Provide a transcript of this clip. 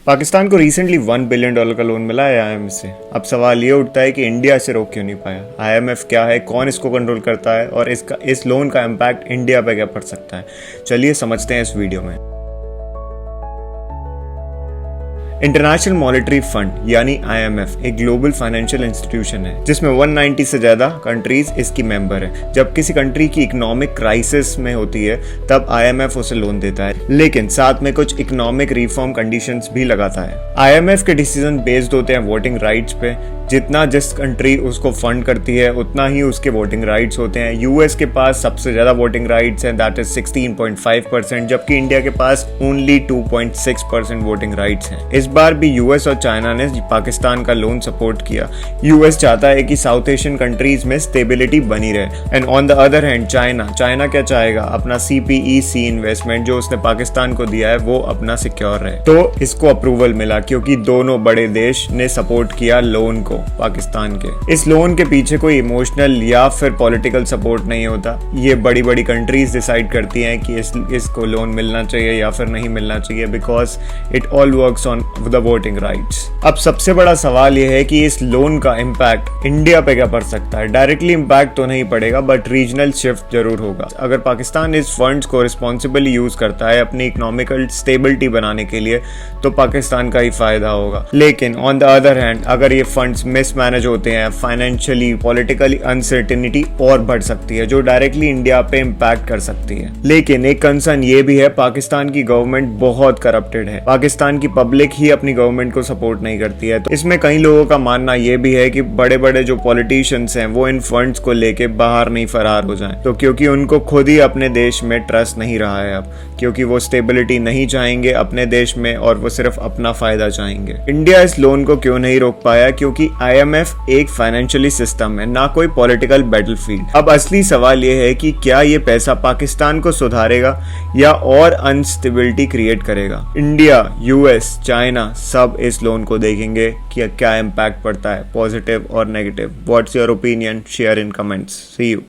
पाकिस्तान को recently $1 billion का loan मिला है आईएमएफ से। अब सवाल ये उठता है कि इंडिया इसे रोक क्यों नहीं पाया। आईएमएफ क्या है, कौन इसको कंट्रोल करता है और इस लोन का इम्पैक्ट इंडिया पे क्या पड़ सकता है, चलिए समझते हैं इस वीडियो में। इंटरनेशनल मॉनेटरी फंड यानी आईएमएफ एक ग्लोबल फाइनेंशियल इंस्टीट्यूशन है जिसमें 190 से ज्यादा कंट्रीज इसकी मेंबर है। जब किसी कंट्री की इकोनॉमिक क्राइसिस में होती है तब आईएमएफ उसे लोन देता है, लेकिन साथ में कुछ इकोनॉमिक रिफॉर्म कंडीशंस भी लगाता है। आईएमएफ के डिसीजन बेस्ड होते हैं वोटिंग राइट्स पे। जितना जिस कंट्री उसको फंड करती है उतना ही उसके वोटिंग राइट्स होते हैं। यूएस के पास सबसे ज्यादा वोटिंग राइट्स हैं, दैट इज 16.5%, जबकि इंडिया के पास ओनली 2.6% वोटिंग राइट्स हैं। इस बार भी यूएस और चाइना ने पाकिस्तान का लोन सपोर्ट किया। यूएस चाहता है कि साउथ एशियन कंट्रीज में स्टेबिलिटी बनी रहे and on the other hand China क्या चाहेगा, अपना सीपीईसी इन्वेस्टमेंट जो उसने पाकिस्तान को दिया है वो अपना सिक्योर रहे। तो इसको अप्रूवल मिला क्योंकि दोनों बड़े देश ने सपोर्ट किया लोन को पाकिस्तान के। इस लोन के पीछे कोई इमोशनल या फिर पॉलिटिकल सपोर्ट नहीं होता। ये बड़ी बड़ी कंट्रीज डिसाइड करती हैं कि इसको लोन मिलना चाहिए या फिर नहीं मिलना चाहिए, because it all works on the voting rights. अब सबसे बड़ा सवाल यह है कि इस लोन का इम्पैक्ट इंडिया पे क्या पड़ सकता है। डायरेक्टली इम्पैक्ट तो नहीं पड़ेगा बट रीजनल शिफ्ट जरूर होगा। अगर पाकिस्तान इस फंड्स को रिस्पॉन्सिबली यूज करता है अपनी इकोनॉमिकल स्टेबिलिटी बनाने के लिए तो पाकिस्तान का ही फायदा होगा। लेकिन ऑन द अदर हैंड अगर ये फंड्स मिसमैनेज होते हैं, फाइनेंशियली पॉलिटिकली अनसर्टेनिटी और बढ़ सकती है जो डायरेक्टली इंडिया पे इम्पैक्ट कर सकती है। लेकिन एक कंसर्न ये भी है, पाकिस्तान की गवर्नमेंट बहुत करप्टेड है। पाकिस्तान की पब्लिक ही अपनी गवर्नमेंट को सपोर्ट नहीं करती है। तो इसमें कई लोगों का मानना ये भी है कि बड़े बड़े जो पॉलिटिशियंस हैं वो इन फंड्स को लेके बाहर नहीं फरार हो जाएं। तो क्योंकि उनको खुद ही अपने देश में ट्रस्ट नहीं रहा है अब, क्योंकि वो स्टेबिलिटी नहीं चाहेंगे अपने देश में और वो सिर्फ अपना फायदा चाहेंगे। इंडिया इस लोन को क्यों नहीं रोक पाया? क्योंकि आईएमएफ एक फाइनेंशियली सिस्टम है, ना कोई पॉलिटिकल बैटलफील्ड। अब असली सवाल यह है कि क्या ये पैसा पाकिस्तान को सुधारेगा या और अनस्टेबिलिटी क्रिएट करेगा। इंडिया, यूएस, चाइना सब इस लोन को देखेंगे कि क्या इम्पैक्ट पड़ता है, पॉजिटिव और negative. What's your opinion? Share in comments. See you.